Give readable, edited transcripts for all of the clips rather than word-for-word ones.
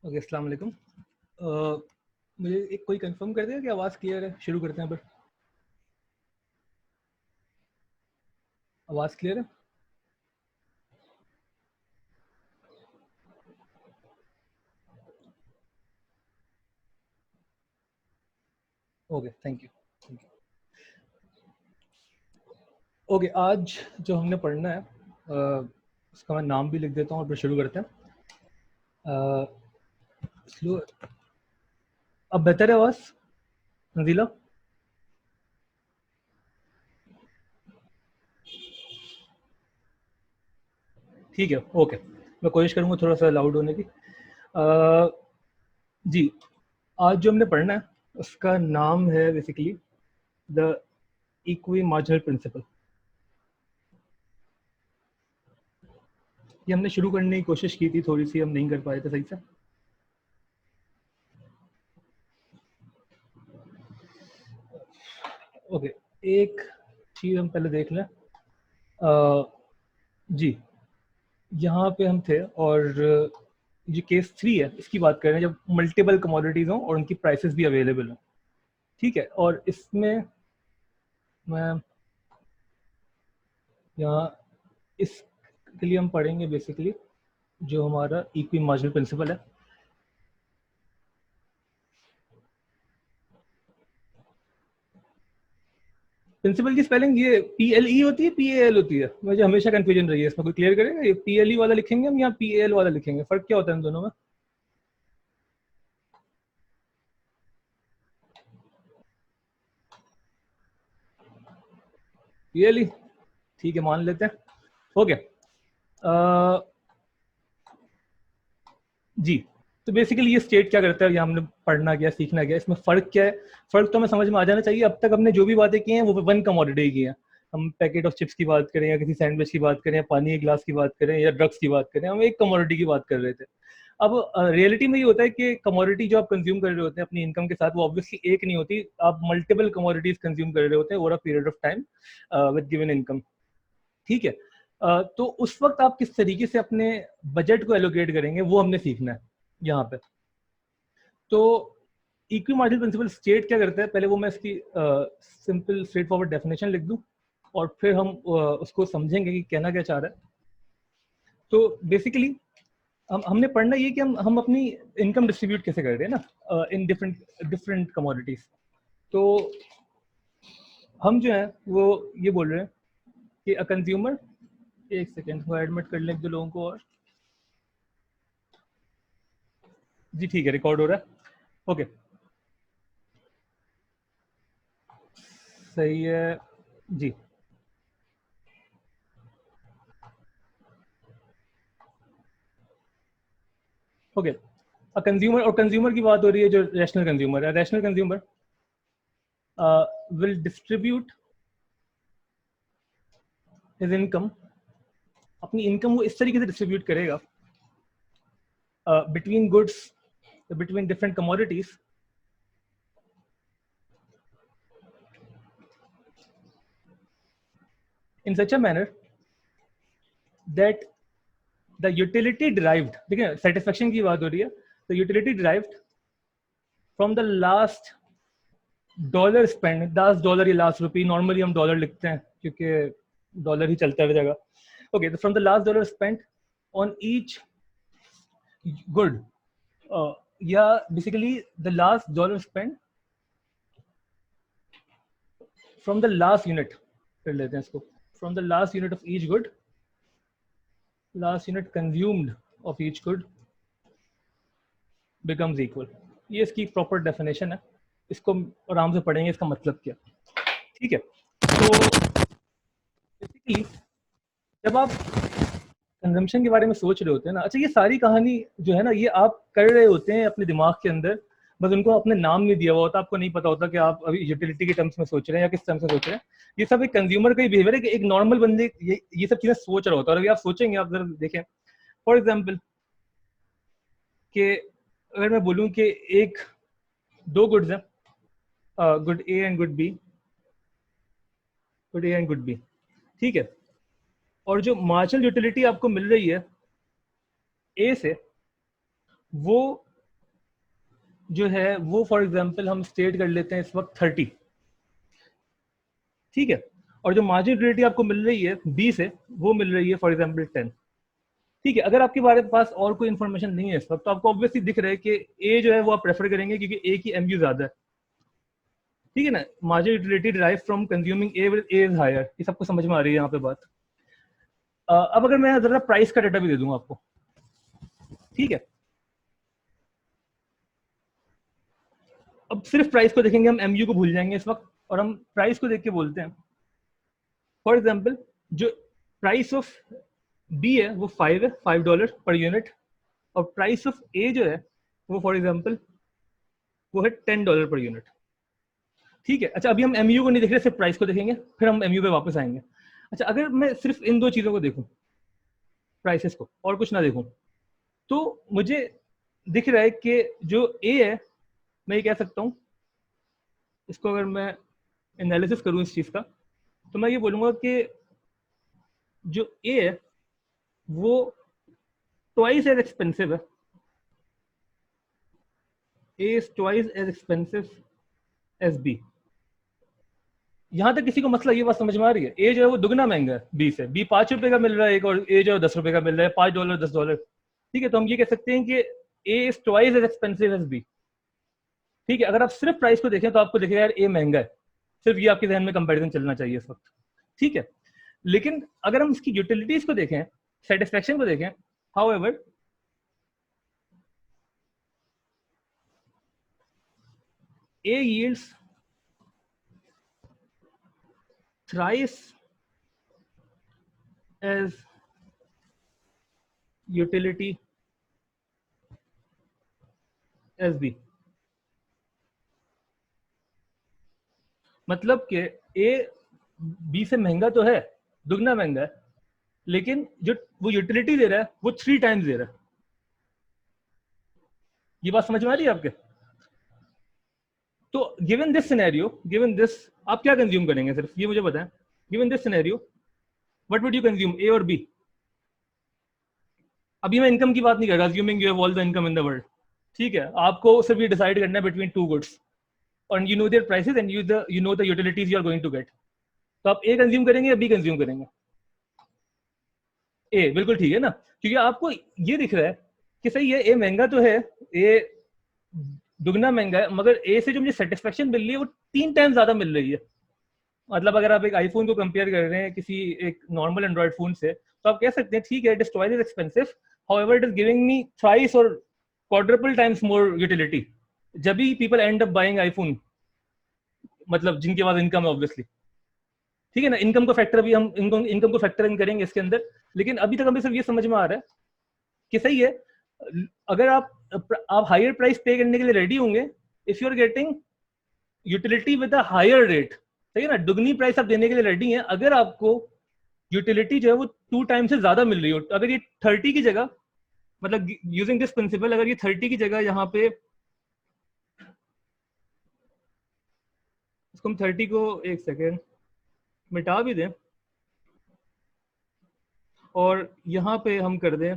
Okay, अस्सलाम वालेकुम। मुझे एक कोई कंफर्म कर देगा कि आवाज़ क्लियर है? शुरू करते हैं पर। आवाज़ क्लियर है? Okay, thank you. ओके, आज जो हमने पढ़ना है उसका मैं नाम भी लिख देता हूँ और फिर शुरू करते हैं। स्लो। अब बेहतर है आवाज़ नज़ीला? ठीक है, ओके। मैं कोशिश करूँगा थोड़ा सा लाउड होने की। जी, आज जो हमने पढ़ना है उसका नाम है basically the equi marginal principle. ये हमने शुरू करने की कोशिश की थी, थोड़ी सी हम नहीं कर पाए थे सही से। ओके, एक चीज़ हम पहले देख लें। जी, यहाँ पे हम थे और ये केस 3 है, इसकी बात कर रहे हैं जब मल्टीपल कमोडिटीज़ हों और उनकी प्राइसेस भी अवेलेबल हों। ठीक है, और इसमें मैं यहाँ इसके लिए हम पढ़ेंगे बेसिकली जो हमारा इक्वी मार्जिनल प्रिंसिपल है। प्रिंसिपल की स्पेलिंग ये PLE होती है, PAL होती है? मुझे हमेशा कंफ्यूजन रही है इसमें, कोई क्लियर करेगा? ये PLE वाला लिखेंगे हम या PAL वाला लिखेंगे? फ़र्क क्या होता है इन दोनों में? PLE, ठीक है, मान लेते हैं। ओके, जी, तो बेसिकली ये स्टेट क्या करता है, ये हमने पढ़ना क्या, सीखना क्या, इसमें फ़र्क क्या है? फ़र्क तो हमें समझ में आ जाना चाहिए। अब तक हमने जो भी बातें की हैं वो वन कमोडिटी की हैं। हम पैकेट ऑफ चिप्स की बात करें या किसी सैंडविच की बात करें या पानी के ग्लास की बात करें या ड्रग्स की बात करें, हम एक कमोडिटी की बात कर रहे थे। अब रियलिटी में ये होता है कि कमोडिटी जो आप कंज्यूम कर रहे होते हैं अपनी इनकम के साथ, वो ऑब्वियसली एक नहीं होती। आप मल्टीपल कमोडिटीज़ कंज्यूम कर रहे होते हैं over a period of time with given income. ठीक है? तो उस वक़्त आप किस तरीके से अपने बजट को एलोकेट करेंगे, वो हमने सीखना है यहाँ पे। तो इक्वी मार्जिनल प्रिंसिपल स्टेट क्या करता है, पहले वो मैं इसकी सिंपल स्ट्रेट फॉरवर्ड डेफिनेशन लिख दूं और फिर हम उसको समझेंगे कि कहना क्या चाह रहा है। तो बेसिकली हमने पढ़ना ये कि हम अपनी इनकम डिस्ट्रीब्यूट कैसे कर रहे हैं ना इन डिफरेंट डिफरेंट कमोडिटीज। तो हम जो है वो ये बोल रहे हैं कि अ कंज्यूमर, एक सेकेंड वो एडमिट कर लें एक दो लोगों को और। जी ठीक है, रिकॉर्ड हो रहा है। ओके, सही है जी। ओके, कंज्यूमर, और कंज्यूमर की बात हो रही है जो रैशनल कंज्यूमर है। Rational consumer will distribute his income, अपनी इनकम वो इस तरीके से डिस्ट्रीब्यूट करेगा between goods, between different commodities in such a manner that the utility derived, देखिए सेटिस्फेक्शन की बात हो रही है, the utility derived from the last dollar spend, last dollar या लास्ट रुपी, नॉर्मली हम डॉलर लिखते हैं क्योंकि डॉलर ही चलता है हर जगह। ओके, तो from the last dollar spent on each good, या basically the last dollar spend from the last unit, कर लेते हैं इसको, from the last unit of each good, last unit consumed of each good becomes equal. ये इसकी proper definition है, इसको आराम से पढ़ेंगे इसका मतलब क्या। ठीक है, तो बेसिकली जब आप कंजम्पशन के बारे में सोच रहे होते हैं ना, अच्छा ये सारी कहानी जो है ना ये आप कर रहे होते हैं अपने दिमाग के अंदर, बस उनको अपने नाम नहीं दिया हुआ होता, आपको नहीं पता होता कि आप अभी यूटिलिटी के टर्म्स में सोच रहे हैं या किस टर्म्स में सोच रहे हैं। ये सब एक कंज्यूमर का ही बिहेवियर है कि एक नॉर्मल बंदे ये सब चीजें सोच रहा होता है। और अभी आप सोचेंगे, आप जरा देखें फॉर एग्जाम्पल कि अगर मैं बोलूँ कि एक दो गुड्स हैं, good A and good B, good A and good B, ठीक है, और जो मार्जिनल यूटिलिटी आपको मिल रही है ए से, वो जो है वो फॉर एग्जांपल हम स्टेट कर लेते हैं इस वक्त 30, ठीक है, और जो मार्जिन यूटिलिटी आपको मिल रही है बी से वो मिल रही है फॉर एग्जांपल 10, ठीक है। अगर आपके बारे पास और कोई इन्फॉर्मेशन नहीं है इस वक्त तो आपको ऑब्वियसली दिख रहा है कि ए जो है वो आप प्रेफर करेंगे क्योंकि ए की एमयू ज्यादा है, ठीक है ना। Margin utility derive from consuming A is higher, ये सबको समझ में आ रही है यहाँ पे बात। अब अगर मैं जरा प्राइस का डाटा भी दे दूंगा आपको, ठीक है। अब सिर्फ प्राइस को देखेंगे, हम एमयू को भूल जाएंगे इस वक्त और हम प्राइस को देख के बोलते हैं। फॉर एग्जाम्पल जो प्राइस ऑफ बी है वो 5 है, $5 पर यूनिट, और प्राइस ऑफ ए जो है वो फॉर एग्जाम्पल वो है $10 पर यूनिट, ठीक है। अच्छा, अभी हम एमयू को नहीं देख रहे, सिर्फ प्राइस को देखेंगे, फिर हम एमयू पे वापस आएंगे। अच्छा, अगर मैं सिर्फ इन दो चीजों को देखूं, प्राइसेस को, और कुछ ना देखूं, तो मुझे दिख रहा है कि जो ए है, मैं ये कह सकता हूं, इसको अगर मैं एनालिसिस करूं इस चीज का, तो मैं ये बोलूंगा कि जो ए है वो ट्वाइस एज एक्सपेंसिव है, A is twice as expensive as B. यहां तक किसी को मसला, ये बात समझ में आ रही है? ए जो है वो दुगना महंगा है बी से, बी ₹5 का मिल रहा है एक, और ए जो है $10 का मिल रहा है, $5 $10, ठीक है। तो हम ये कह सकते हैं कि A is twice as expensive as B, ठीक है। अगर आप सिर्फ प्राइस को देखें तो आपको दिखेगा यार ए महंगा है, सिर्फ ये आपके ध्यान में कंपैरिजन चलना चाहिए इस वक्त, ठीक है। लेकिन अगर हम इसकी यूटिलिटीज को देखें, सेटिस्फेक्शन को देखें, हाउएवर ए yields thrice as utility as B, मतलब कि ए बी से महंगा तो है, दुगना महंगा है, लेकिन जो वो यूटिलिटी दे रहा है वो 3 टाइम्स दे रहा है। ये बात समझ में आ रही है आपके? तो given this scenario, given this, आप क्या कंज्यूम करेंगे, सिर्फ ये मुझे बताएं। Given this scenario what would you consume, A और बी? अभी मैं इनकम की बात नहीं कर रहा, assuming you have all the income in the world, ठीक है। आपको सिर्फ ये डिसाइड करना है बिटवीन टू गुड्स और you know their prices and you know the utilities you are going to get. तो आप ए कंज्यूम करेंगे या बी कंज्यूम करेंगे? ए, बिल्कुल ठीक है ना, क्योंकि आपको ये दिख रहा है कि सही है, ए महंगा तो है, ए दुगना महंगा है, मगर ए से जो मुझे सेटिस्फेक्शन मिल रही है वो 3 टाइम ज्यादा मिल रही है। मतलब अगर आप एक आईफोन को कंपेयर कर रहे हैं किसी एक नॉर्मल एंड्रॉइड फोन से, तो आप कह सकते हैं ठीक है, it is twice as expensive, however it is giving me thrice और क्वाड्रुपल टाइम्स मोर यूटिलिटी। जब भी people end up buying iPhone, मतलब जिनके पास इनकम है ऑब्वियसली, ठीक है ना। इनकम को फैक्टर भी हम इनकम को फैक्टर इन करेंगे इसके अंदर, लेकिन अभी तक हमें सिर्फ ये समझ में आ रहा है कि सही है, अगर आप हायर प्राइस पे करने के लिए रेडी होंगे if you are getting utility with a higher rate, सही है ना, दुगनी प्राइस आप देने के लिए रेडी हैं अगर आपको यूटिलिटी जो है वो 2 टाइम से ज्यादा मिल रही हो। अगर ये 30 की जगह, मतलब यूजिंग दिस प्रिंसिपल, अगर ये 30 की जगह यहाँ पे, इसको हम 30 को एक सेकेंड मिटा भी दें और यहाँ पे हम कर दें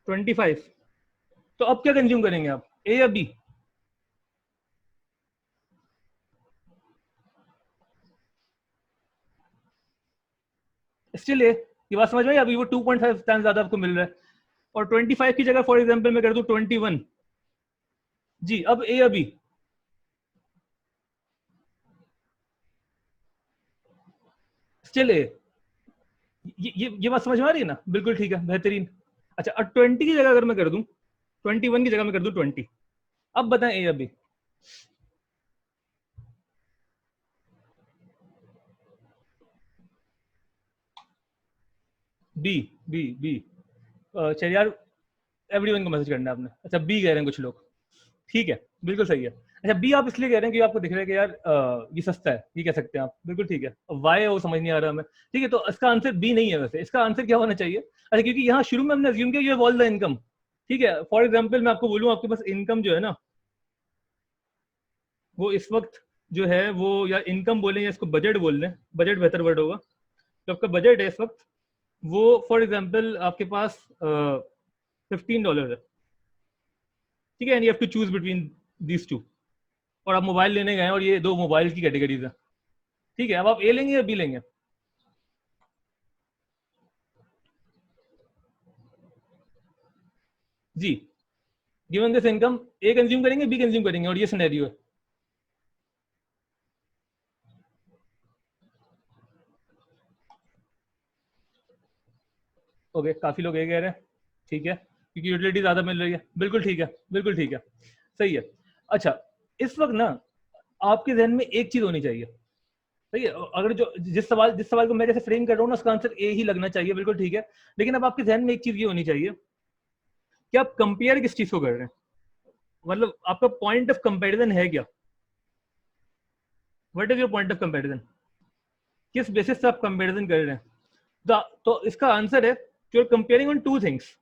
25, तो अब क्या कंज्यूम करेंगे आप, ए या बी? Still a. ये बात समझ में आई? अभी वो 2.5 टाइम ज्यादा आपको मिल रहा है, और 25 की जगह फॉर एग्जांपल मैं कर दूं 21, जी, अब ए या बी? Still a. ये बात समझ में आ रही है ना? बिल्कुल ठीक है, बेहतरीन। अच्छा, अब 20 की जगह अगर मैं कर दूं 21 की जगह मैं कर दूं 20, अब बताएं ए या बी? B, B, B. चलिए यार, एवरीवन को मैसेज करना है आपने। अच्छा, बी कह रहे हैं कुछ लोग, ठीक है, बिल्कुल सही है। अच्छा, बी आप इसलिए कह रहे हैं कि आपको दिख रहा है कि यार ये सस्ता है, ये कह सकते हैं आप, बिल्कुल ठीक है। वाई वो समझ नहीं आ रहा हमें, ठीक है। तो इसका आंसर बी नहीं है, वैसे इसका आंसर क्या होना चाहिए? अच्छा, क्योंकि यहाँ शुरू में हमने अज्यूम किया ये ऑल द इनकम, ठीक है। फॉर एग्जाम्पल मैं आपको बोलूँ, आपके पास इनकम जो है ना वो इस वक्त जो है वो, या इनकम बोलें या इसको बजट बोल लें, बजट बेहतर वर्ड होगा। तो आपका बजट है इस वक्त वो फॉर एग्जाम्पल आपके पास $15 है, ठीक है, and you have to choose between these two, और आप मोबाइल लेने गए और ये दो मोबाइल की कैटेगरीज है, ठीक है, अब आप ए लेंगे या बी लेंगे? जी, given this income A consume करेंगे बी कंज्यूम करेंगे, और ये सिनेरियो है। ओके, काफी लोग ये कह रहे हैं, ठीक है, क्योंकि यूटिलिटी ज्यादा मिल रही है, बिल्कुल ठीक है, बिल्कुल ठीक है, सही है। अच्छा, इस वक्त ना आपके जहन में एक चीज होनी चाहिए, सही है, अगर जो जिस सवाल को मैं जैसे फ्रेम कर रहा हूँ ना, उसका आंसर ए ही लगना चाहिए, बिल्कुल ठीक है, लेकिन अब आपके जहन में एक चीज ये होनी चाहिए कि आप कंपेयर किस चीज को कर रहे हैं, मतलब आपका पॉइंट ऑफ कंपेरिजन है क्या, what is your point of comparison, किस बेसिस से आप कंपेरिजन कर रहे हैं? तो इसका आंसर है you are comparing on two things,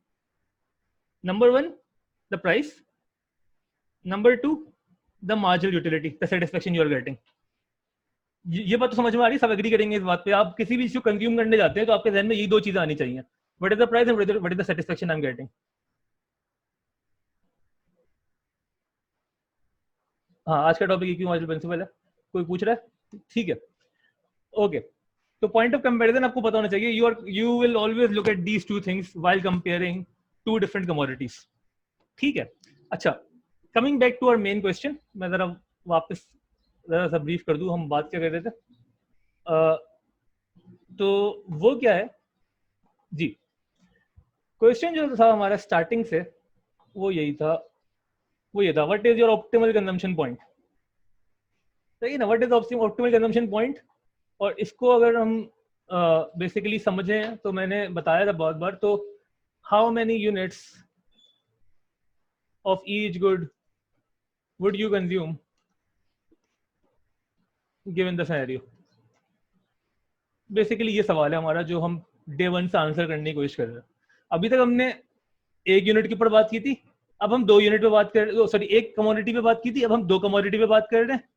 number one the price, number two the marginal utility, the satisfaction you are getting. ये बात तो समझ में आ रही है, सब एग्री करेंगे इस बात पे, आप किसी भी चीज को कंज्यूम करने जाते हैं तो आपके जहन में यही दो चीजें आनी चाहिए, what is the price and what is the satisfaction I am getting. हाँ, आज का टॉपिक इक्यू मार्जिनल प्रिंसिपल है, कोई पूछ रहा है? ठीक है, ओके, तो पॉइंट ऑफ कंपैरिजन आपको पता होना चाहिए, you will always look at these two things while comparing two different commodities, ठीक है। अच्छा, coming back to our main question, मैं जरा वापस जरा सा ब्रीफ कर दूं, हम बात क्या कर रहे थे, तो वो क्या है जी, क्वेश्चन जो था हमारा स्टार्टिंग से वो यही था, वो ये था, what is your optimal consumption point, सही है ना, what is optimal consumption point, और इसको अगर हम बेसिकली समझें तो मैंने बताया था बहुत बार, तो how many units of each good would you consume given the scenario, basically ये सवाल है हमारा जो हम डे वन से आंसर करने की कोशिश कर रहे हैं। अभी तक हमने एक यूनिट के ऊपर बात की थी, अब हम दो यूनिट पे बात कर, सॉरी एक कमोडिटी पे बात की थी, अब हम दो कमोडिटी पे बात कर रहे हैं,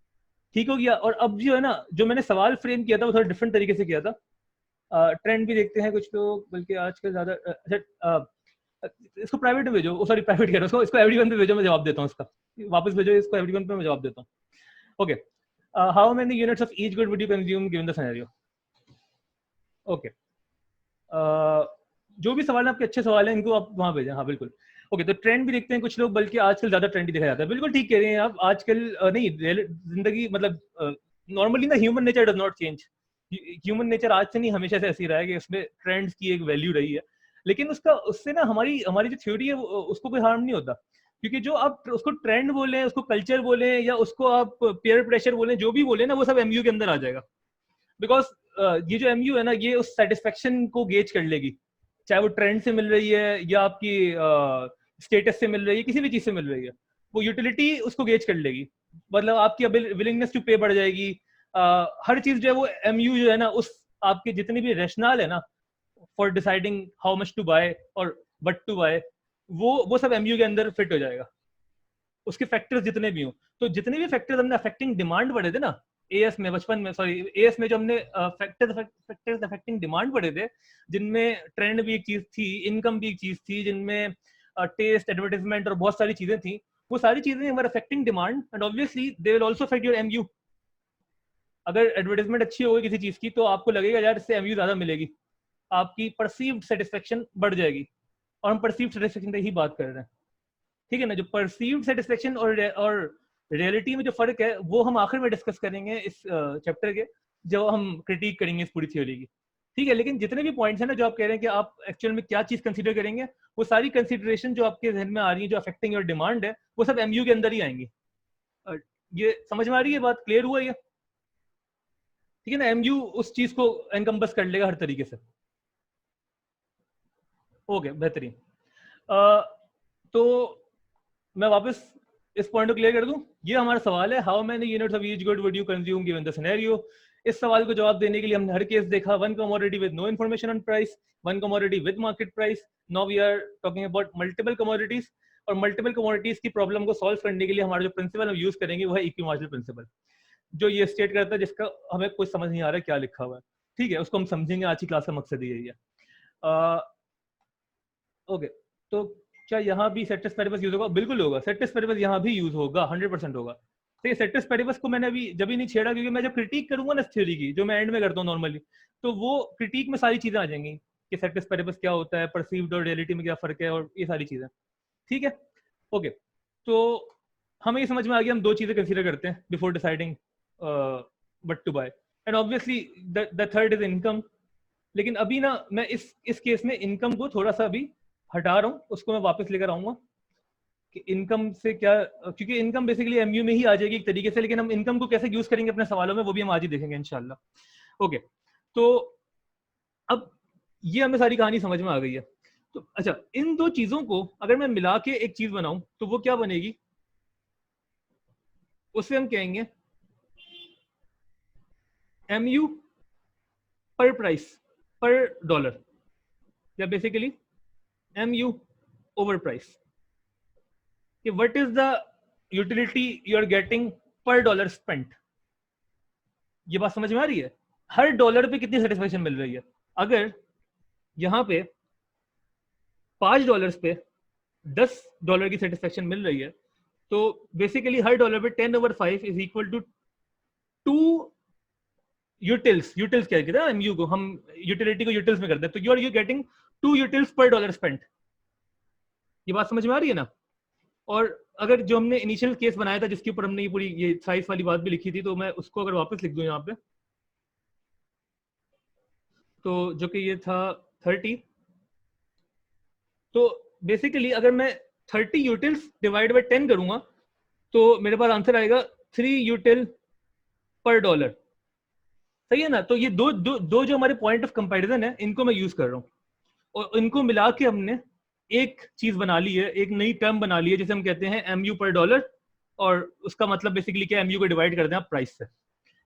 ठीक हो गया। और अब जो है ना, जो मैंने सवाल फ्रेम किया था वो थोड़ा डिफरेंट तरीके से किया था, ट्रेंड भी देखते हैं कुछ लोग, बल्कि आजकल ज्यादा इसको प्राइवेट में भेजो, सॉरी प्राइवेट कह रहा हूँ, इसको एवरीवन पे भेजो, मैं जवाब देता हूँ इसका, वापस भेजो इसको एवरीवन पे, मैं जवाब देता हूँ। Okay, how many units of each good would you consume given the scenario. Okay, जो भी सवाल है आपके अच्छे सवाल हैं, इनको आप वहां भेजें, हाँ बिल्कुल। ओके, तो ट्रेंड भी देखते हैं कुछ लोग, बल्कि आजकल ज्यादा ट्रेंड ही देखा जाता है, बिल्कुल ठीक कह रहे हैं आप, आजकल नहीं जिंदगी मतलब नॉर्मली ना human nature does not change, human nature आज से नहीं हमेशा से ऐसी रहा है कि उसमें ट्रेंड्स की एक वैल्यू रही है, लेकिन उसका उससे ना हमारी हमारी जो थ्योरी है उसको कोई हार्म नहीं होता, क्योंकि जो आप उसको ट्रेंड बोले, उसको कल्चर बोले, या उसको आप पेयर प्रेशर बोले, जो भी बोले ना, वो सब एमयू के अंदर आ जाएगा, बिकॉज ये जो एमयू है ना, ये उस सेटिस्फेक्शन को गेज कर लेगी, चाहे वो ट्रेंड से मिल रही है या आपकी स्टेटस से मिल रही है, किसी भी चीज से मिल रही है, वो यूटिलिटी उसको गेज कर लेगी, मतलब आपकी विलिंगनेस टू पे बढ़ जाएगी, हर चीज जो है वो एमयू जो है ना, उस आपके जितने भी रेशनल है ना for deciding how much to buy और वट टू बाय, वो सब एमयू के अंदर फिट हो जाएगा, उसके फैक्टर्स जितने भी हों। तो जितने भी फैक्टर्स हमने अफेक्टिंग डिमांड पढ़े थे ना एएस में, बचपन में, सॉरी एएस में, जो हमने फैक्टर्स अफेक्टिंग डिमांड पढ़े थे, जिनमें ट्रेंड भी एक चीज थी, इनकम भी एक चीज थी, जिनमें टेस्ट, एडवर्टाइजमेंट और बहुत सारी चीजें थी, वो सारी चीजें हमारे affecting demand, and obviously they will also affect your MU. अगर एडवर्टाइजमेंट अच्छी होगी किसी चीज की, तो आपको लगेगा यार इससे एमयू ज्यादा मिलेगी, आपकी परसीव्ड सेटिस्फेक्शन बढ़ जाएगी, और हम परसीव्ड सेटिस्फेक्शन की ही बात कर रहे हैं, ठीक है ना। जो परसीव्ड सेटिस्फेक्शन और रियलिटी में जो फर्क है, वो हम आखिर में डिस्कस करेंगे इस चैप्टर के, जब हम क्रिटिक करेंगे इस पूरी थ्योरी की, ठीक है। लेकिन जितने भी पॉइंट्स हैं ना, जो आप कह रहे हैं कि आप एक्चुअल में क्या चीज कंसीडर करेंगे, वो सारी कंसीडरेशन जो आपके जहन में आ रही है, जो अफेक्टिंग योर डिमांड है, वो सब एमयू के अंदर ही आएंगी। ये समझ में आ रही है बात, क्लियर हुआ ये, ठीक है ना। एमयू उस चीज को एनकम्बस कर लेगा हर तरीके से। ओके, बेहतरीन। तो मैं वापस इस पॉइंट को क्लियर कर दूं, ये हमारा सवाल है, how many units of each good would you consume given the scenario. इस सवाल को जवाब देने के लिए हमने हर केस देखा, one commodity with no information on price, one commodity with market price, now we are talking about multiple commodities, और मल्टीपल कमोडिटीज की प्रॉब्लम को सॉल्व करने के लिए हमारा जो प्रिंसिपल हम यूज करेंगे वो है इक्वी मार्जिनल प्रिंसिपल, जो ये स्टेट करता है, जिसका हमें कुछ समझ नहीं आ रहा है क्या लिखा हुआ है, ठीक है, उसको हम समझेंगे, आज की क्लास का मकसद यही है। ओके, तो क्या यहाँ भी सेटिस पेरिबस यूज होगा? बिल्कुल होगा, सेटिस पेरिबस यहाँ भी यूज होगा, 100% होगा। तो ये सेटिस पेरिबस को मैंने अभी जब ही नहीं छेड़ा, क्योंकि मैं जब क्रिटिक करूंगा ना थ्योरी की, जो मैं एंड में करता हूँ नॉर्मली, तो वो क्रिटिक में सारी चीजें आ जाएंगी कि सेटिस पेरिबस क्या होता है, परसीव्ड और रियलिटी में क्या फर्क है, और ये सारी चीजें। ठीक है, ओके। तो हमें ये समझ में आ गया हम दो चीजें कंसीडर करते हैं before deciding what to buy, and obviously the third is income. लेकिन अभी ना मैं इस केस में इनकम को थोड़ा सा अभी हटा रहा हूँ, उसको मैं वापस लेकर आऊंगा कि इनकम से क्या, क्योंकि इनकम बेसिकली एमयू में ही आ जाएगी एक तरीके से, लेकिन हम इनकम को कैसे यूज करेंगे अपने सवालों में वो भी हम आज ही देखेंगे इंशाल्लाह। ओके, तो अब ये हमें सारी कहानी समझ में आ गई है। तो अच्छा, इन दो चीजों को अगर मैं मिला के एक चीज बनाऊं तो वो क्या बनेगी, उसे हम कहेंगे एमयू पर प्राइस पर डॉलर, या बेसिकली एमयू ओवर प्राइस, कि what is the utility you are getting per dollar spent. ये बात समझ में आ रही है? हर डॉलर पे कितनी सेटिस्फेक्शन मिल रही है। अगर यहाँ पे $5 पे $10 की सेटिस्फेक्शन मिल रही है, तो बेसिकली हर डॉलर पे 10/5 is equal to 2 utils. Utils क्या कहते हैं एमयू को, हम यूटिलिटी को यूटिल्स में करते हैं, तो यू आर गेटिंग 2 यूटिल्स पर डॉलर स्पेंट। ये बात समझ में आ रही है ना? और अगर जो हमने इनिशियल केस बनाया था जिसके ऊपर हमने ये पूरी ये साइज वाली बात भी लिखी थी, तो मैं उसको अगर वापस लिख दूं यहाँ पे, तो जो कि ये था 30, तो बेसिकली अगर मैं 30 यूटिल्स डिवाइड बाय 10 करूंगा तो मेरे पास आंसर आएगा 3 यूटिल पर डॉलर। सही है ना? तो ये दो जो हमारे पॉइंट ऑफ कंपैरिजन है, इनको मैं यूज कर रहा हूँ, और इनको मिला के हमने एक चीज बना ली है, एक नई टर्म बना ली है जिसे हम कहते हैं एमयू पर डॉलर। और उसका मतलब बेसिकली क्या, एमयू को डिवाइड कर दें आप प्राइस से।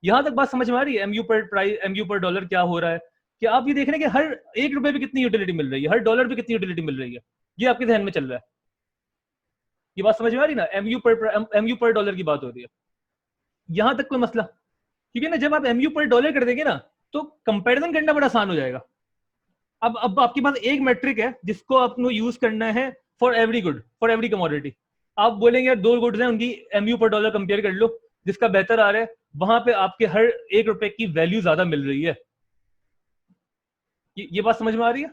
यहां तक बात समझ में आ रही है? एमयू पर प्राइस, एमयू पर डॉलर क्या हो रहा है, कि आप ये देख रहे हैं कि हर $1 पे कितनी यूटिलिटी मिल रही है, हर डॉलर पे कितनी यूटिलिटी मिल रही है, ये आपके ध्यान में चल रहा है। ये बात समझ में आ रही है ना? एमयू पर डॉलर की बात हो रही है, यहां तक कोई मसला? क्योंकि ना जब आप एमयू पर डॉलर कर देंगे ना, तो कंपैरिजन करना बड़ा आसान हो जाएगा। अब आपके पास एक मेट्रिक है जिसको आपको यूज करना है for every good, for every commodity. आप बोलेंगे यार 2 गुड्स हैं, उनकी एमयू पर डॉलर कंपेयर कर लो, जिसका बेहतर आ रहा है वहां पे आपके हर $1 की वैल्यू ज्यादा मिल रही है। ये बात समझ में आ रही है?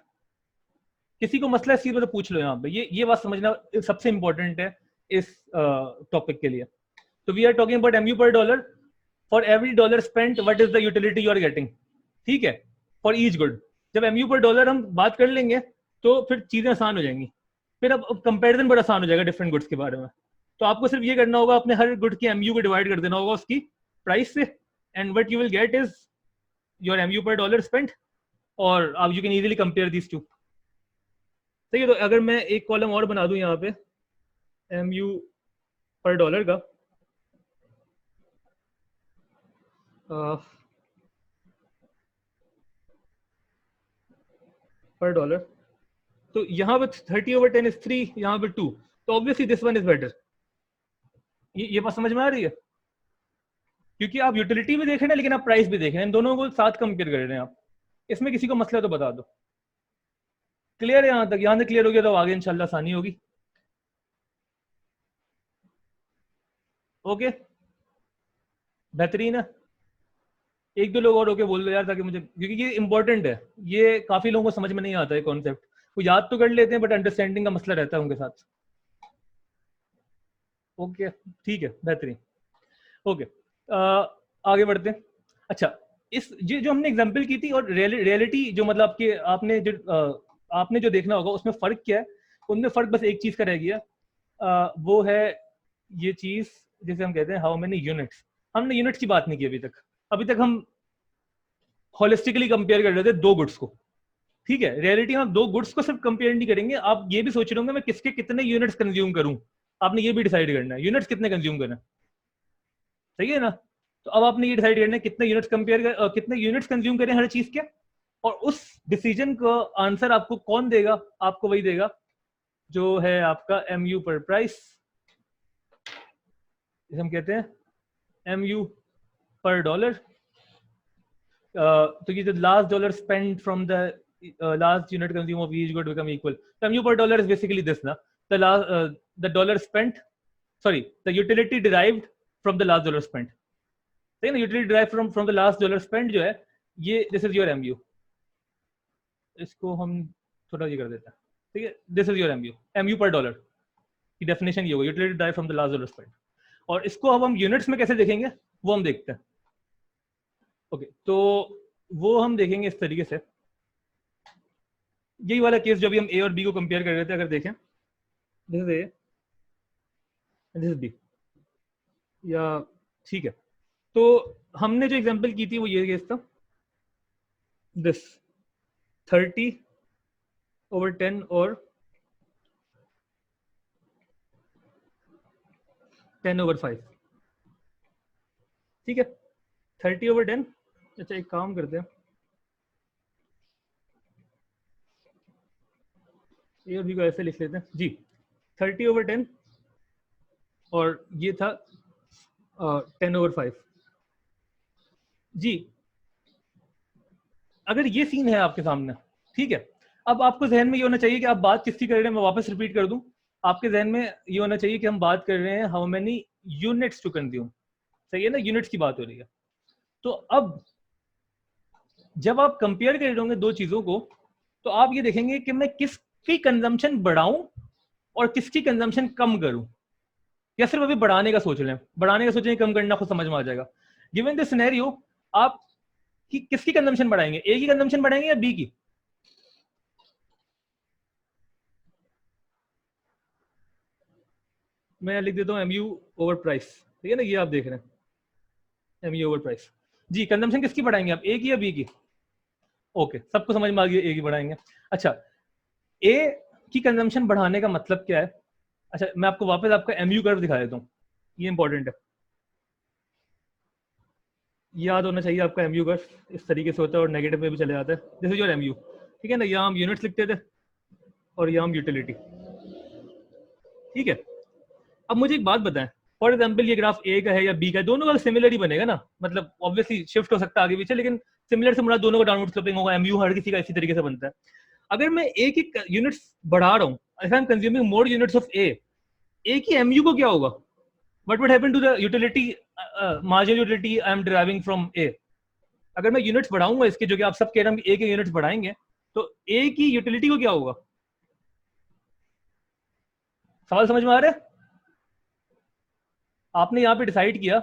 किसी को मसला इस चीज में तो पूछ लो यहाँ पे, ये बात समझना सबसे इंपॉर्टेंट है इस टॉपिक के लिए। तो we are talking about MU per dollar for every dollar spent, what is the utility you are getting. ठीक है, फॉर ईच गुड। जब एमयू पर डॉलर हम बात कर लेंगे तो फिर चीजें आसान हो जाएंगी, फिर अब कंपैरिजन बड़ा आसान हो जाएगा डिफरेंट गुड्स के बारे में। तो आपको सिर्फ ये करना होगा, अपने हर गुड की एमयू को डिवाइड कर देना होगा उसकी प्राइस से, and what you will get is your MU per dollar spent, और आप you can easily compare these two. सही है? तो अगर मैं एक कॉलम और बना दूं यहाँ पे एमयू पर डॉलर का, पर डॉलर, तो यहाँ पे 30/10 इज 3, यहाँ पे 2, तो obviously this one is better. ये बात समझ में आ रही है? क्योंकि आप यूटिलिटी भी देख रहे हैं लेकिन आप प्राइस भी देख रहे हैं, इन दोनों को साथ कंपेयर कर रहे हैं आप। इसमें किसी को मसला तो बता दो। क्लियर है यहाँ तक? यहाँ तक क्लियर हो गया तो आगे इंशाल्लाह आसानी होगी। ओके, बेहतरीन है। एक दो लोग और होके बोल दो यार, ताकि मुझे, क्योंकि ये इंपॉर्टेंट है, ये काफी लोगों को समझ में नहीं आता है कॉन्सेप्ट। वो याद तो कर लेते हैं बट अंडरस्टैंडिंग का मसला रहता है उनके साथ। ओके, ठीक है, बेहतरीन। ओके, आगे बढ़ते हैं। अच्छा, इस ये जो हमने एग्जांपल की थी और रियलिटी जो मतलब आपके आपने जो देखना होगा उसमें फर्क क्या है, उनमें फर्क बस एक चीज का रह गया, वो है ये चीज जिसे हम कहते हैं हाउ मेनी यूनिट्स। हमने यूनिट्स की बात नहीं की अभी तक हम होलिस्टिकली कंपेयर कर रहे थे दो गुड्स को। ठीक है, रियलिटी में आप दो गुड्स को सिर्फ कंपेयर नहीं करेंगे, आप ये भी सोच रहे होंगे मैं किसके कितने यूनिट्स कंज्यूम करूं। आपने ये भी डिसाइड करना है यूनिट्स कितने कंज्यूम करना है। सही है ना? तो अब आपने ये डिसाइड करना है कितने यूनिट्स कितने यूनिट्स कंज्यूम करें हर चीज के, और उस डिसीजन का आंसर आपको कौन देगा? आपको वही देगा जो है आपका एमयू पर प्राइस, जिसे हम कहते हैं एमयू पर डॉलर। तो ये जो last dollar spend from the last unit consume of each good become equal, तो MU per dollar is basically this ना, the last the dollar spent, sorry, the utility derived from the last dollar spent. ठीक है ना, utility drive from the last dollar spend जो है ये this is your MU. इसको हम थोड़ा ये कर देते हैं. ठीक है, this is your MU, MU per dollar की डेफिनेशन ये होगी, utility drive from the last dollar spend. और इसको अब हम यूनिट्स में कैसे देखेंगे वो हम देखते हैं. ओके, तो वो हम देखेंगे इस तरीके से. यही वाला केस जो अभी हम ए और बी को कंपेयर कर रहे थे, अगर देखें this is A, this is B, या ठीक है. तो हमने जो एग्जांपल की थी वो ये केस था, दिस 30/10 और 10/5. ठीक है, 30/10. अच्छा, एक काम करते हैं, ए और बी को ऐसे लिख लेते हैं जी. 30/10 और ये था 10/5. जी, अगर ये सीन है आपके सामने, ठीक है, अब आपको जहन में ये होना चाहिए कि आप बात किसकी कर रहे हैं. मैं वापस रिपीट कर दूं, आपके जहन में ये होना चाहिए कि हम बात कर रहे हैं how many units to consume. सही है ना, यूनिट्स की बात हो रही है. तो अब जब आप कंपेयर कर रहे होंगे दो चीजों को, तो आप ये देखेंगे कि मैं किसकी कंजम्पशन बढ़ाऊं और किसकी कंजम्पशन कम करूं. या सिर्फ अभी बढ़ाने का सोच रहे हैं, बढ़ाने का सोचें, कम करना खुद समझ में आ जाएगा. गिवन दिस सिनेरियो, आप किसकी कंजम्पशन बढ़ाएंगे, ए की कंजम्पशन बढ़ाएंगे या बी की? मैं लिख देता हूं एमयू ओवर प्राइस. ठीक है ना, ये आप देख रहे हैं एमयू ओवर प्राइस. जी, कंजम्पशन किसकी बढ़ाएंगे आप, ए की या बी की? ओके, सबको समझ में आ गया, ए की बढ़ाएंगे. अच्छा, ए की कंजम्पशन बढ़ाने का मतलब क्या है? अच्छा, मैं आपको वापस आपका एमयू कर्व दिखा देता हूँ, ये इंपॉर्टेंट है, याद होना चाहिए आपका. एमयू कर्व इस तरीके से होता है और नेगेटिव में भी चले जाता है. This is your MU. ठीक है ना, यहाँ हम यूनिट्स लिखते थे और यहाँ हम यूटिलिटी. ठीक है, अब मुझे एक बात बताएं, फॉर एग्जाम्पल ये ग्राफ ए का है या बी का है, दोनों का सिमिलर ही बनेगा ना. मतलब ऑब्वियसली शिफ्ट हो सकता है आगे पीछे, लेकिन सिमिलर से मुराद दोनों का डाउनवर्ड स्लोपिंग होगा. एमयू हर किसी का इसी तरीके से बनता है. अगर मैं ए की यूनिट्स बढ़ा रहा हूँ, if I am consuming more units of A की एमयू को क्या होगा? What would happen to the utility, marginal utility I am deriving from A? अगर मैं यूनिट्स बढ़ाऊंगा इसके, जो कि आप सब कह रहे हैं ए के यूनिट्स बढ़ाएंगे, तो ए की यूटिलिटी को क्या होगा? सवाल समझ में आ रहा है? आपने यहां पे डिसाइड किया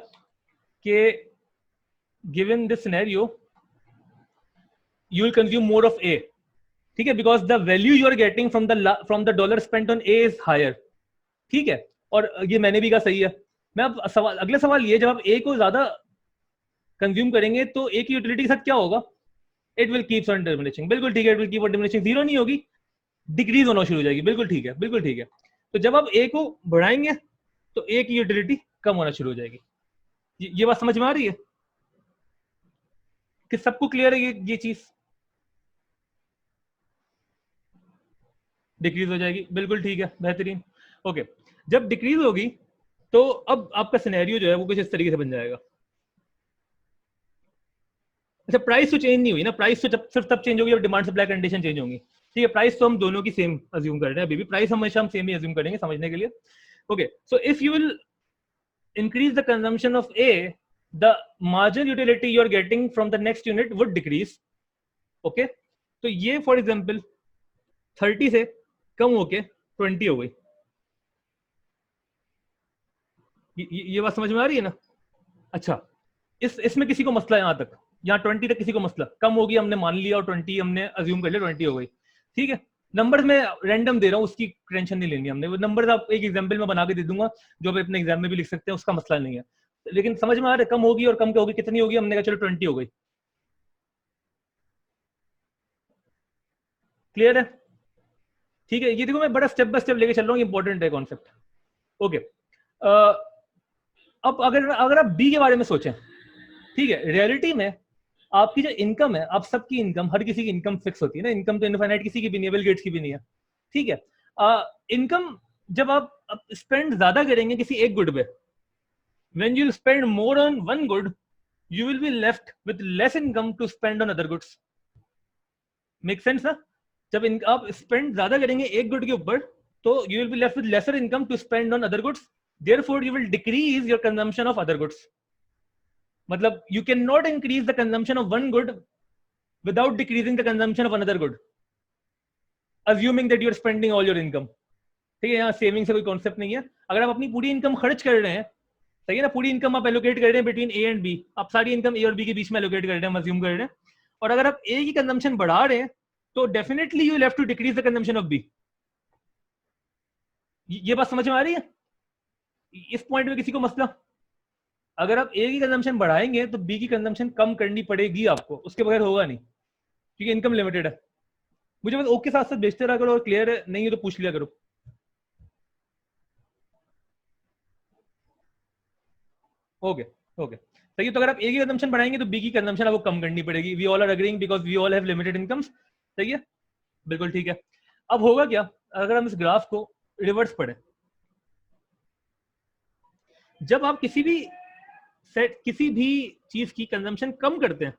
कि given this scenario you will consume more of A. ठीक है, because the value you are getting from the dollar spent on A is higher. ठीक है, और ये मैंने भी कहा सही है. मैं अब सवाल, अगला सवाल ये, जब आप ए को ज्यादा कंज्यूम करेंगे तो ए की यूटिलिटी के साथ क्या होगा? It will keep on diminishing. बिल्कुल ठीक है, it will keep on diminishing. Zero नहीं होगी, डिक्रीज होना शुरू हो जाएगी. बिल्कुल ठीक है, बिल्कुल ठीक है. तो जब आप ए को बढ़ाएंगे तो ए की यूटिलिटी कम होना शुरू हो जाएगी. ये बात समझ में आ रही है कि सबको क्लियर है ये चीज? डिक्रीज हो जाएगी, बिल्कुल ठीक है, बेहतरीन. ओके, जब डिक्रीज होगी तो अब आपका सिनेरियो जो है वो कुछ इस तरीके से बन जाएगा. अच्छा, प्राइस तो चेंज नहीं हुई ना, प्राइस तो सिर्फ तब चेंज होगी जब डिमांड सप्लाई कंडीशन चेंज होंगी. ठीक है, प्राइस तो हम दोनों की सेम अज्यूम कर रहे हैं, अभी भी प्राइस हमेशा हम सेम ही अज्यूम करेंगे समझने के लिए. Okay, so if you will increase the consumption of A, the marginal utility you are getting from the next unit would decrease. Okay, तो ये for example 30 से कम होके 20 हो गई. ये बात समझ में आ रही है ना? अच्छा, इसमें किसी को मसला, यहाँ तक, यहाँ 20 तक किसी को मसला? कम होगी हमने मान लिया और 20 हमने अज्यूम कर लिया 20 हो गई. ठीक है, नंबर्स में रैंडम दे रहा हूँ, उसकी टेंशन नहीं लेनी हमने. वो नंबर्स आप एक एग्जांपल में बना के दे दूंगा, जो आप अपने एग्जाम में भी लिख सकते हैं, उसका मसला नहीं है. लेकिन समझ में आ रहा है, कम होगी और कम क्या होगी, कितनी होगी? हमने कहा चलो 20 हो गई. क्लियर है? ठीक है, ये देखो मैं बड़ा स्टेप बाय स्टेप लेके चल रहा हूँ, इंपॉर्टेंट है कॉन्सेप्ट. ओके, अब अगर आप बी के बारे में सोचें, ठीक है, रियलिटी में आपकी जो इनकम है, आप सबकी इनकम, हर किसी की इनकम फिक्स होती है ना. इनकम तो इनफाइनाइट किसी की भी नहीं है, बिल गेट्स की भी नहीं है. ठीक है, इनकम जब आप स्पेंड ज्यादा करेंगे किसी एक गुड पे, when you spend more on one good, you will be left with less income to spend on other goods. Make sense ना? जब आप स्पेंड ज्यादा करेंगे एक गुड के ऊपर, तो you will be left with lesser income to spend on other goods. Therefore, you will decrease your consumption of other goods. मतलब you cannot increase the consumption of one good without decreasing the consumption of another good, assuming that you are spending all your income. ठीक है, यहाँ saving से कोई concept नहीं है. अगर आप अपनी पूरी इनकम खर्च कर रहे हैं, सही है ना, पूरी इनकम आप एलोकेट कर रहे हैं बिटवीन ए एंड बी, आप सारी इनकम ए और बी के बीच में एलोकेट कर रहे हैं, हम अज्यूम कर रहे हैं, और अगर आप ए की कंजम्पशन बढ़ा रहे हैं तो definitely you have to decrease the consumption of B. ये बात समझ में आ रही है? इस पॉइंट में किसी को मसला? अगर आप ए की कंजम्पशन बढ़ाएंगे तो बी की कंजम्पशन कम करनी पड़ेगी आपको, उसके बगैर होगा नहीं, क्योंकि इनकम लिमिटेड है. मुझे बस ओके साथ साथ बेचते रहा करो, और क्लियर है नहीं है तो पूछ लिया करो. ओके ओके, सही है. तो अगर आप ए की कंजम्पशन बढ़ाएंगे तो बी की कंजम्पशन आपको कम करनी पड़ेगी. We all are agreeing because we all have limited incomes. सही है, बिल्कुल ठीक है. अब होगा क्या अगर हम इस ग्राफ को रिवर्स पढ़ें? जब आप किसी भी चीज की कंजम्पशन कम करते हैं,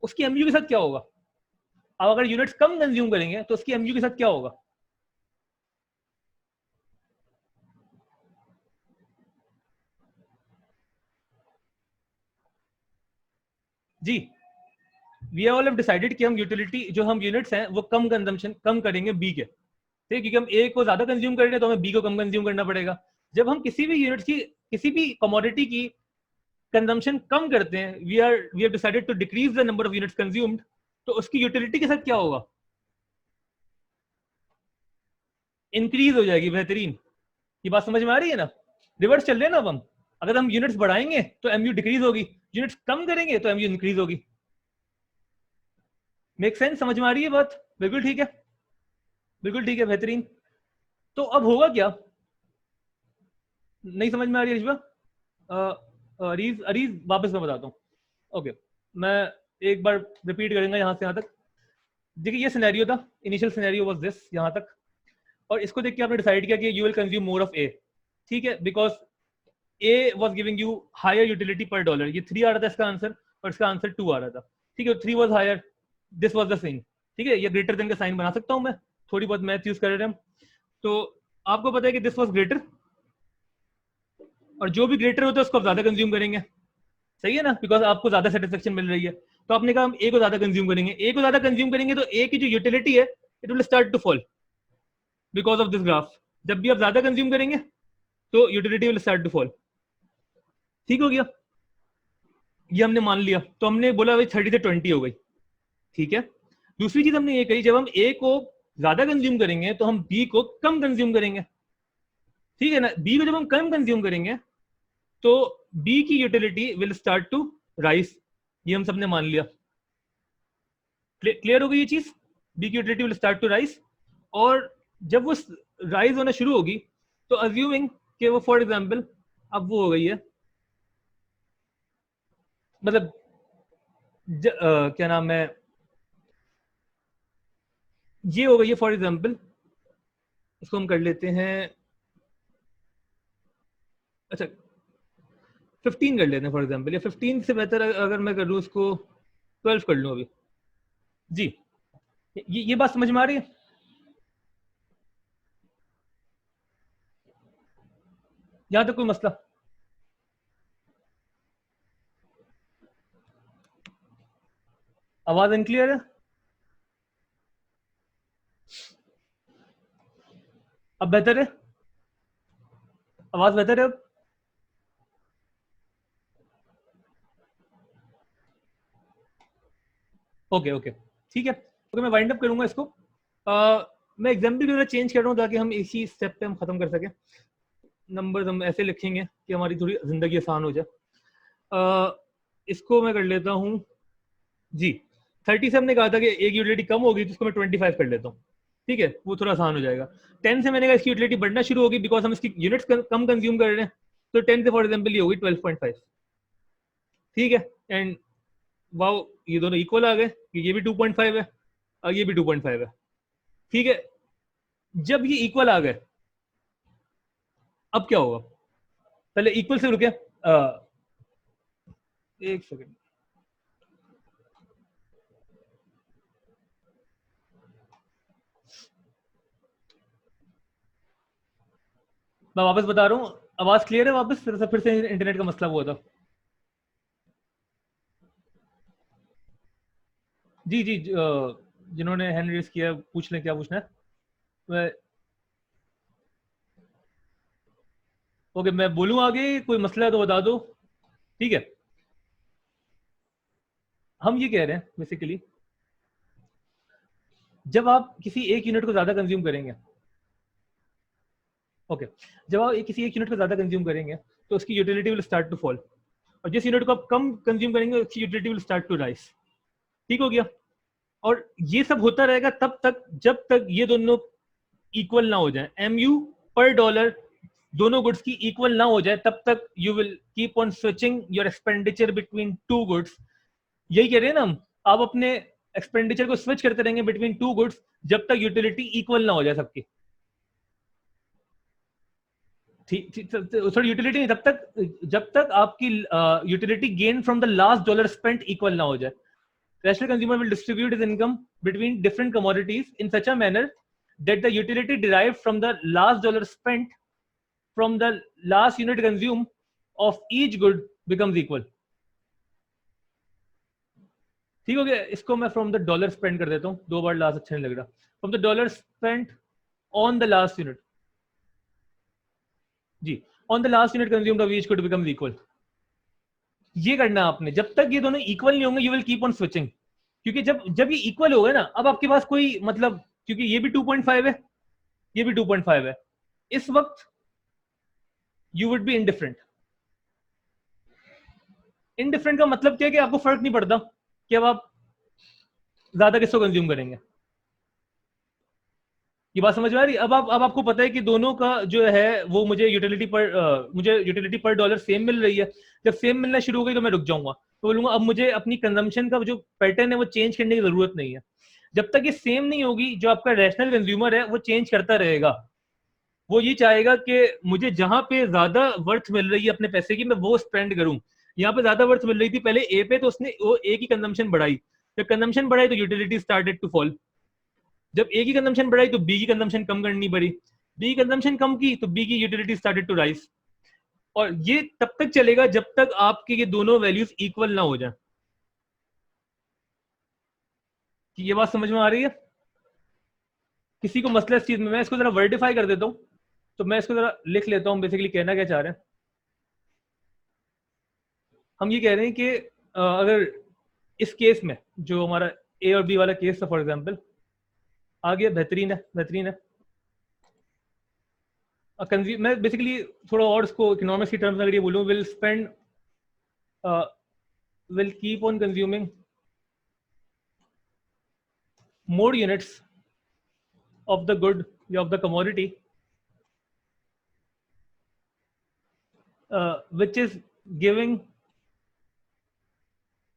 उसकी एमयू के साथ क्या होगा? अब अगर यूनिट्स कम कंज्यूम करेंगे तो उसकी एमयू के साथ क्या होगा? जी, वी ऑल हैव डिसाइडेड कि हम यूटिलिटी जो हम यूनिट्स हैं वो कम कंजम्पशन कम करेंगे बी के, ठीक है, क्योंकि हम ए को ज्यादा कंज्यूम कर रहे हैं तो हमें बी को कम कंज्यूम करना पड़ेगा. जब हम किसी भी यूनिट की, किसी भी कमोडिटी की कंजम्पशन कम करते हैं, we have decided to decrease the number of units consumed, तो उसकी यूटिलिटी के साथ क्या होगा? इंक्रीज हो जाएगी. बेहतरीन, ये बात समझ में आ रही है ना? रिवर्स चल रहे हैं ना अब हम. अगर हम यूनिट्स बढ़ाएंगे तो एमयू डिक्रीज होगी, यूनिट्स कम करेंगे तो एमयू इंक्रीज होगी. Make sense? समझ में आ रही है बात? बिल्कुल ठीक है, बिल्कुल ठीक है, बेहतरीन. तो अब होगा क्या? नहीं समझ में आ रही है रिजवा? अरीज अरीज वापस मैं बताता हूँ. ओके, मैं एक बार रिपीट करेंगे यहाँ से यहाँ तक. देखिए ये सिनेरियो था, इनिशियल सिनेरियो वाज दिस यहाँ तक, और इसको देख के आपने डिसाइड किया कि you will consume more of A. ठीक है, because A was giving you higher utility per dollar. ये 3 आ रहा था इसका आंसर, और इसका आंसर 2 आ रहा था. ठीक है, 3 was higher, this was the same. ठीक है, ये ग्रेटर देन का साइन बना सकता हूँ मैं, थोड़ी बहुत मैथ यूज कर रहे हैं हम. तो आपको पता है कि दिस वाज ग्रेटर, और जो भी ग्रेटर होता है उसको आप ज्यादा कंज्यूम करेंगे. सही है ना, बिकॉज आपको ज्यादा सेटिस्फेक्शन मिल रही है. तो आपने कहा हम ए को ज्यादा कंज्यूम करेंगे. ए को ज्यादा कंज्यूम करेंगे तो ए की जो यूटिलिटी है it will start to fall because of this graph. जब भी आप ज्यादा कंज्यूम करेंगे तो utility will start to fall. ठीक हो गया, ये हमने मान लिया. तो हमने बोला भाई 30 से 20 हो गई. ठीक है, दूसरी चीज हमने ये कही, जब हम ए को ज्यादा कंज्यूम करेंगे तो हम बी को कम कंज्यूम करेंगे. ठीक है ना, बी को जब हम कम कंज्यूम करेंगे तो बी की utility will start to rise. ये हम सबने मान लिया. क्लियर हो गई ये चीज? बी की utility will start to rise, और जब वो राइज होना शुरू होगी तो अज्यूमिंग कि वो फॉर एग्जांपल अब वो हो गई है, मतलब क्या नाम है, ये हो गई है फॉर एग्जांपल, इसको हम कर लेते हैं, अच्छा 15 कर लेते हैं फॉर एग्जांपल, या 15 से बेहतर अगर मैं कर लूँ इसको 12 कर लूँ अभी. जी, ये बात समझ में आ रही है? यहां तक कोई मसला? आवाज अनक्लियर है? अब बेहतर है? आवाज बेहतर है अब? ओके ओके, ठीक है. ओके, मैं वाइंड अप करूंगा इसको. मैं एग्जाम्पल जो चेंज कर रहा हूँ ताकि हम इसी स्टेप पे हम खत्म कर सकें. नंबर्स हम ऐसे लिखेंगे कि हमारी थोड़ी जिंदगी आसान हो जाए. इसको मैं कर लेता हूँ जी. 30 से हमने कहा था कि एक यूटिलिटी कम होगी तो इसको मैं 25 कर लेता हूँ. ठीक है, वो थोड़ा आसान हो जाएगा. 10 से मैंने कहा इसकी यूटिलिटी बढ़ना शुरू होगी बिकॉज हम इसकी यूनिट्स कम कंज्यूम कर रहे हैं, तो 10 से फॉर एग्जाम्पल ये होगी 12.5. ठीक है, एंड वाओ, ये दोनों इक्वल आ गए, ये भी 2.5 है और ये भी 2.5 है. ठीक है, जब ये इक्वल आ गए अब क्या होगा? पहले इक्वल से रुके, एक सेकेंड. मैं वापस बता रहा हूँ, आवाज क्लियर है? वापस फिर से इंटरनेट का मसला हुआ था। जी जी, जिन्होंने हैंड रेस किया पूछ लें क्या पूछना है। ओके, मैं बोलूँ आगे, कोई मसला है तो बता दो। ठीक है, हम ये कह रहे हैं बेसिकली, जब आप किसी एक यूनिट को ज्यादा कंज्यूम करेंगे, ओके, जब आप किसी एक यूनिट को ज्यादा कंज्यूम करेंगे तो उसकी utility will start to fall, और जिस यूनिट को आप कम कंज्यूम करेंगे उसकी utility will start to rise. ठीक हो गया? और ये सब होता रहेगा तब तक जब तक ये दोनों इक्वल ना हो जाए, एमयू पर डॉलर दोनों गुड्स की इक्वल ना हो जाए, तब तक you will keep on switching your expenditure between two goods. यही कह रहे हैं ना हम, आप अपने एक्सपेंडिचर को स्विच करते रहेंगे बिटवीन टू गुड्स जब तक यूटिलिटी इक्वल ना हो जाए सबकी। सॉरी, यूटिलिटी नहीं, तब तक जब तक आपकी utility gain from the last dollar spent equal ना हो जाए। Rational consumer will distribute his income between different commodities in such a manner that the utility derived from the last dollar spent from the last unit consumed of each good becomes equal. ठीक हो गया? इसको मैं from the dollar spend कर देता हूँ, दो बार last अच्छा नहीं लग रहा। From the dollar spent on the last unit, जी, on the last unit consumed of each good becomes equal. ये करना आपने, जब तक ये दोनों इक्वल नहीं होंगे you will keep on switching, क्योंकि जब जब ये इक्वल हो गए ना, अब आपके पास कोई मतलब, क्योंकि ये भी 2.5 है, ये भी 2.5 है, इस वक्त you would be indifferent. Indifferent का मतलब क्या है कि आपको फर्क नहीं पड़ता कि अब आप ज्यादा किसको कंज्यूम करेंगे। ये बात समझ में आ रही? अब आपको पता है कि दोनों का जो है वो मुझे यूटिलिटी पर डॉलर सेम मिल रही है। जब सेम मिलना शुरू हो गई तो मैं रुक जाऊंगा, तो बोलूंगा अब मुझे अपनी कंजम्पशन का जो पैटर्न है वो चेंज करने की जरूरत नहीं है। जब तक ये सेम नहीं होगी, जो आपका रैशनल कंज्यूमर है वो चेंज करता रहेगा। वो ये चाहेगा कि मुझे जहां पे ज्यादा वर्थ मिल रही है अपने पैसे की, मैं वो स्पेंड करूं। यहाँ पे ज्यादा वर्थ मिल रही थी पहले ए पे, तो उसने वो ए की कंजम्पशन बढ़ाई। जब कंजम्पशन बढ़ाई तो यूटिलिटी स्टार्टेड टू फॉल। जब ए की कंजम्पशन बढ़ाई तो बी की कंजम्पशन कम करनी पड़ी। बी की कंजम्पशन कम की तो बी की यूटिलिटी स्टार्टेड टू राइज। और ये तब तक चलेगा जब तक आपके ये दोनों वैल्यूज इक्वल ना हो जाए। ये बात समझ में आ रही है? किसी को मसला इस चीज में, मैं इसको जरा वर्डिफाई कर देता हूँ, तो मैं इसको जरा लिख लेता हूँ बेसिकली कहना क्या चाह रहे हैं। हम ये कह रहे हैं कि अगर इस केस में जो हमारा ए और बी वाला केस था फॉर एग्जांपल, आ गया, बेहतरीन है, बेहतरीन है। मैं बेसिकली थोड़ा और इसको इकोनॉमिक्स की टर्म्स में अगर ये बोलूँ, will spend, will keep on consuming more units of the good, of the commodity, which is giving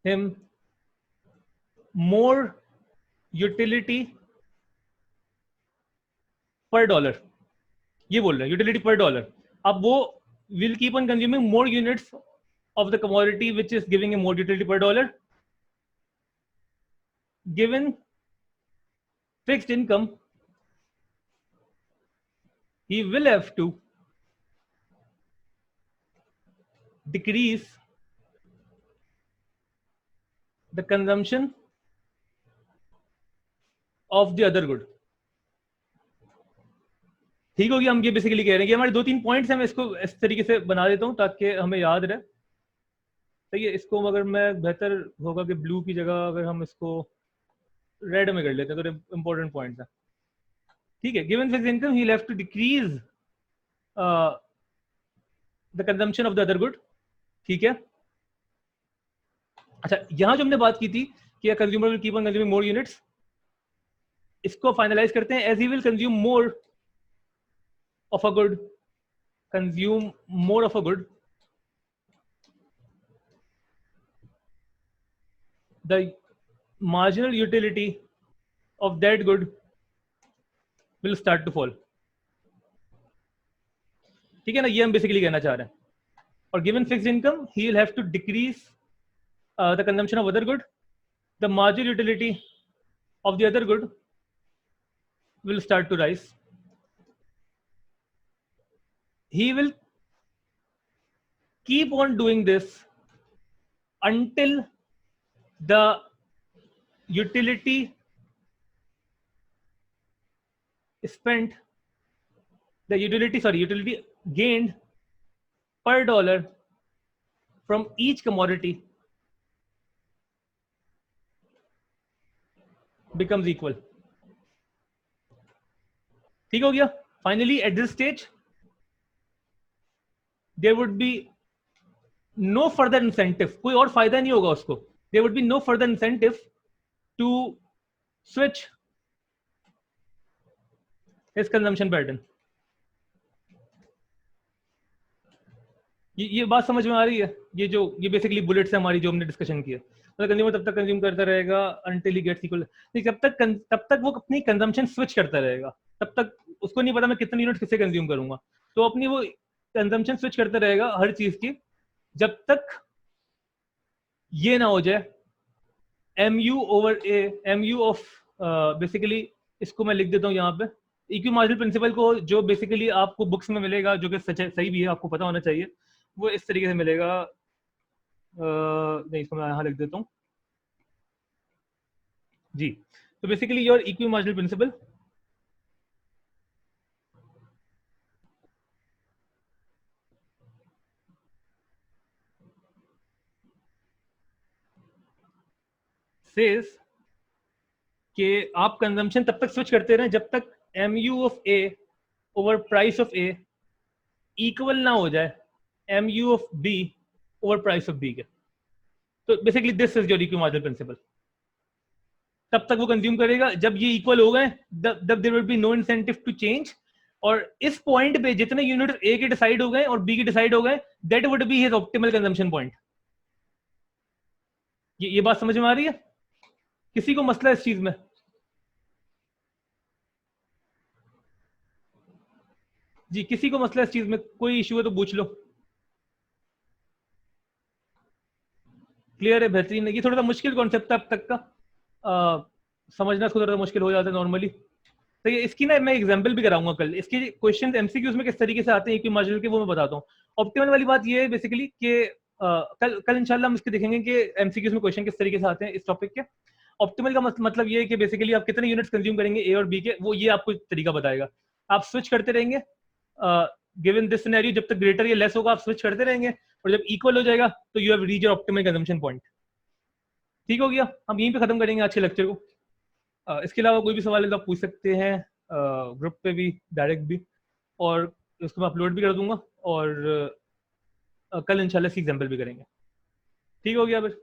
him more utility per dollar. ये बोल रहे हैं यूटिलिटी पर डॉलर। अब वो will keep on consuming more units of the commodity which is giving him more utility per dollar, given fixed income he will have to decrease the consumption of the other good. ठीक होगी? हम ये basically कह रहे हैं कि हमारे दो तीन पॉइंट्स हैं, मैं इसको इस तरीके से बना देता हूँ ताकि हमें याद रहे। सही है? इसको अगर मैं, बेहतर होगा कि ब्लू की जगह अगर हम इसको रेड में कर लेते हैं, तो इंपॉर्टेंट पॉइंट्स है। ठीक है, given fixed income he will have to decrease the consumption of the other good. ठीक है, अच्छा, यहां जो हमने बात की थी कि consumer will keep on consuming more units, इसको फाइनलाइज करते हैं, as he will consume more of a good, consume more of a good, the marginal utility of that good will start to fall. ठीक है ना? ये हम basically कहना चाह रहे हैं। और given fixed income he will have to decrease the consumption of other good, the marginal utility of the other good will start to rise. he will keep on doing this until the utility spent, utility gained per dollar from each commodity becomes equal. ठीक हो गया? Finally, at this stage, there would be no further incentive. कोई और फायदा नहीं होगा उसको. There would be no further incentive to switch his consumption pattern. ये बात समझ में आ रही है? ये बेसिकली बुलेट्स है हमारी जो हमने डिस्कशन किया. मतलब कंज्यूमर तब तक कंज्यूम करता रहेगा until he gets equal. तब तक वो अपनी कंजम्पशन स्विच करता रहेगा. तब तक उसको नहीं पता मैं कितने यूनिट किससे कंज्यूम करूंगा. तो अपनी वो कंजम्पशन स्विच करता रहेगा हर चीज की, जब तक ये ना हो जाए mu over a mu of basically इसको मैं लिख देता हूँ यहाँ पे. इक्वी मार्जिनल प्रिंसिपल को जो बेसिकली आपको बुक्स में मिलेगा, जो कि सही भी है, आपको पता होना चाहिए, वो इस तरीके से मिलेगा. नहीं, इसको मैं यहाँ लिख देता हूँ जी. तो basically your equi marginal principle says कि आप कंजम्पशन तब तक स्विच करते रहें जब तक mu of a over price of a equal ना हो जाए mu of b over price of b के. तो basically this is your equi marginal principle. तब तक वो कंज्यूम करेगा. जब ये इक्वल हो गए तब there will be no incentive to change. और इस पॉइंट पे जितने यूनिट ए के डिसाइड हो गए और बी के डिसाइड हो गए, that would be his optimal consumption point. ये बात समझ में आ रही है? किसी को मसला इस चीज में? जी, किसी को मसला इस चीज में? कोई इशू है तो पूछ लो. क्लियर है? बेहतरीन है. ये थोड़ा सा मुश्किल कॉन्सेप्ट है अब तक का. समझना इसको थोड़ा मुश्किल हो जाता है नॉर्मली. तो ये इसकी ना मैं एग्जांपल भी कराऊंगा कल. इसके क्वेश्चन एमसीक्यूज में किस तरीके से आते हैं इक्वी मार्जिनल के, वो मैं बताता हूँ. ऑप्टिमल वाली बात ये है बेसिकली कि कल इंशाल्लाह हम इसके देखेंगे कि एमसीक्यूज में क्वेश्चन किस तरीके से आते हैं इस टॉपिक के. ऑप्टिमल का मतलब ये है कि बेसिकली आप कितने यूनिट्स कंज्यूम करेंगे ए और बी के, वो ये आपको तरीका बताएगा. आप स्विच करते रहेंगे गिवन दिस सिनेरियो. जब तक ग्रेटर या लेस होगा आप स्विच करते रहेंगे, और जब इक्वल हो जाएगा तो you have reach your optimal consumption point. ठीक हो गया? हम यहीं पे खत्म करेंगे आज के लेक्चर को. इसके अलावा कोई भी सवाल है तो आप पूछ सकते हैं ग्रुप पे भी, डायरेक्ट भी, और उसको मैं अपलोड भी कर दूंगा. और कल इंशाल्लाह इसकी एग्जाम्पल भी करेंगे. ठीक हो गया फिर?